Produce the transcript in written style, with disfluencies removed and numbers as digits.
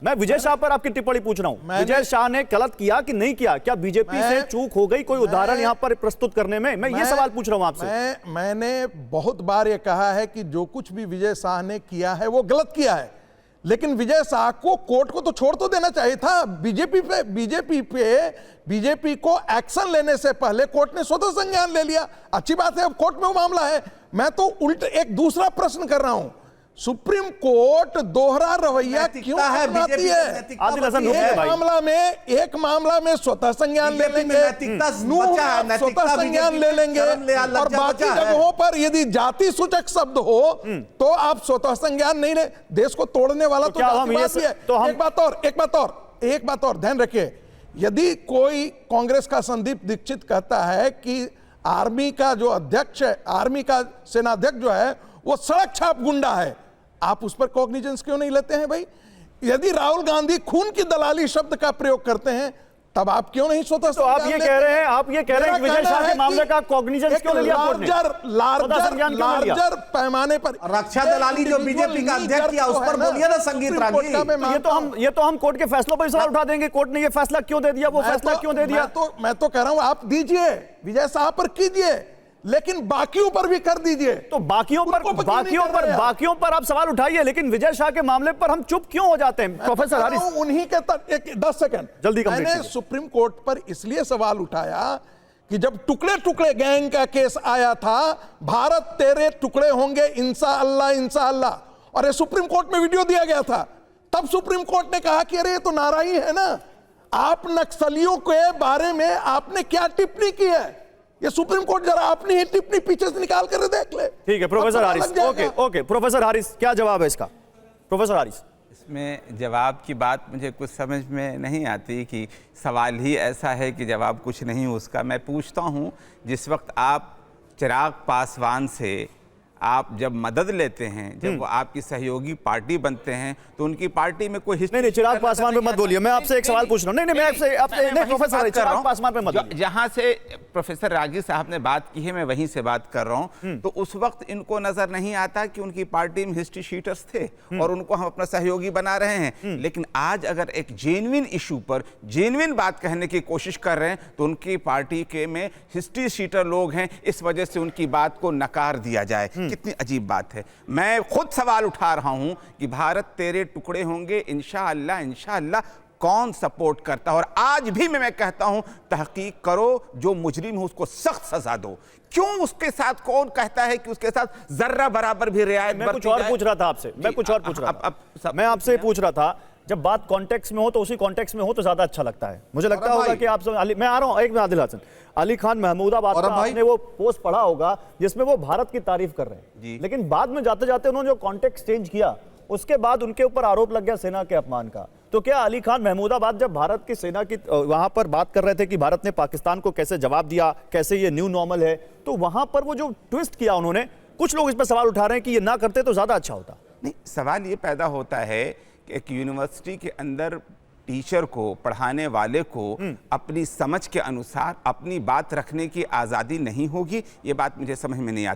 मैं विजय शाह पर आपकी टिप्पणी पूछ रहा हूं। विजय शाह ने गलत किया कि नहीं किया? क्या बीजेपी से चूक हो गई? कोई उदाहरण यहां पर प्रस्तुत करने में मैं ये सवाल पूछ रहा हूं आपसे। मैंने बहुत बार ये कहा है कि जो कुछ भी विजय शाह ने किया है वो गलत किया है, लेकिन विजय शाह को कोर्ट को तो छोड़ तो देना चाहिए था। बीजेपी को एक्शन लेने से पहले कोर्ट ने स्वतः संज्ञान ले लिया। अच्छी बात है, अब कोर्ट में वो मामला है। मैं तो उल्टे एक दूसरा प्रश्न कर रहा हूं, सुप्रीम कोर्ट दोहरा रवैया क्यों अपनाती है? एक मामला में स्वतः संज्ञान ले लेंगे, स्वतः संज्ञान ले लेंगे, और बाकी जगहों पर यदि जाति सूचक शब्द हो तो आप स्वतः संज्ञान नहीं ले। देश को तोड़ने वाला तो बात भी है। एक बात और ध्यान रखिए, यदि कोई कांग्रेस का संदीप दीक्षित कहता है कि आर्मी का जो अध्यक्ष है, आर्मी का सेनाध्यक्ष जो है वो सड़क छाप गुंडा है, आप उस पर कॉग्निजेंस क्यों नहीं लेते हैं भाई? यदि राहुल गांधी खून की दलाली शब्द का प्रयोग करते हैं तब आप क्यों नहीं स्वतः? तो आप ये कह रहे हैं कि विजय शाह के मामले का कॉग्निजेंस क्यों ले लिया कोर्ट ने? लार्जर पैमाने पर रक्षा दलाली जो बीजेपी का अध्यक्ष किया उस पर बोलिए ना संगीत रागी। ये तो हम कोर्ट के फैसलों पर सवाल उठा देंगे। कोर्ट ने ये फैसला क्यों दे दिया, वो फैसला क्यों दे दिया? मैं तो कह रहा हूं आप दीजिए, विजय शाह पर कीजिए, लेकिन बाकियों पर भी कर दीजिए। तो बाकियों पर आप सवाल उठाइए, लेकिन विजय शाह के मामले पर हम चुप क्यों हो जाते हैं? प्रोफेसर हारिस, उन्हीं के 10 सेकंड जल्दी मैंने सुप्रीम कोर्ट पर इसलिए सवाल उठाया कि जब टुकड़े टुकड़े गैंग का केस आया था, भारत तेरे टुकड़े होंगे इंशाअल्लाह इंशाअल्लाह, और ये सुप्रीम कोर्ट में वीडियो दिया गया था। तब सुप्रीम कोर्ट ने कहा कि अरे ये तो नारा ही है ना, आप नक्सलियों के बारे में आपने क्या टिप्पणी की है? ये सुप्रीम कोर्ट जरा अपनी ही टिप्पणी पीछे से निकाल कर देख ले। ठीक है professor Haris, okay professor Haris, क्या जवाब है इसका? प्रोफेसर हारिस, इसमें जवाब की बात मुझे कुछ समझ में नहीं आती कि सवाल ही ऐसा है कि जवाब कुछ नहीं उसका। मैं पूछता हूं, जिस वक्त आप चिराग पासवान से आप जब मदद लेते हैं, जब वो आपकी सहयोगी पार्टी बनते हैं, तो उनकी पार्टी में कोई हिस्ट्री नहीं, चिराग पासवान पे मत बोलिए। मैं आपसे एक सवाल पूछ रहा हूं। नहीं, मैं आपसे प्रोफेसर चिराग पासवान पे मत बोलिए। जहां से प्रोफेसर रागी साहब ने बात की है, मैं वहीं से बात कर रहा हूं। तो उस वक्त इनको नजर नहीं आता कि उनकी पार्टी में हिस्ट्री शीटर्स थे और उनको हम अपना सहयोगी बना रहे हैं। लेकिन आज अगर एक जेन्युइन इशू पर जेन्युइन बात कहने की कोशिश कर रहे हैं तो उनकी पार्टी के में हिस्ट्री शीटर लोग हैं, इस वजह से उनकी बात को नकार दिया जाए। कितनी अजीब बात है। मैं खुद सवाल उठा रहा हूं कि भारत तेरे टुकड़े होंगे इंशाअल्लाह इंशाअल्लाह कौन सपोर्ट करता है? और आज भी मैं कहता हूं तहकीक करो, जो मुजरिम हो उसको सख्त सजा दो। क्यों उसके साथ कौन कहता है कि उसके साथ जर्रा बराबर भी रियायत? मैं कुछ और पूछ रहा था आपसे, मैं आपसे पूछ रहा था, जब बात कॉन्टेक्स्ट में हो तो उसी कॉन्टेक्स्ट में हो तो ज्यादा अच्छा लगता है। मुझे लगता होगा कि आप मैं आ रहा हूं एक आदिल हसन, अली खान महमूदाबाद का आपने वो पोस्ट पढ़ा होगा जिसमें वो भारत की तारीफ कर रहे हैं, लेकिन बाद में जाते जाते उन्होंने जो कॉन्टेक्स्ट चेंज किया, उसके बाद उनके ऊपर आरोप लग गया सेना के अपमान का। तो क्या अली खान महमूदाबाद जब भारत की सेना की वहां पर बात कर रहे थे कि भारत ने पाकिस्तान को कैसे जवाब दिया, कैसे ये न्यू नॉर्मल है, तो वहां पर वो जो ट्विस्ट किया उन्होंने, कुछ लोग इस पर सवाल उठा रहे हैं कि ये ना करते तो ज्यादा अच्छा होता? नहीं, सवाल ये पैदा होता है कि एक यूनिवर्सिटी के अंदर टीचर को, पढ़ाने वाले को अपनी समझ के अनुसार अपनी बात रखने की आज़ादी नहीं होगी। ये बात मुझे समझ में नहीं आती।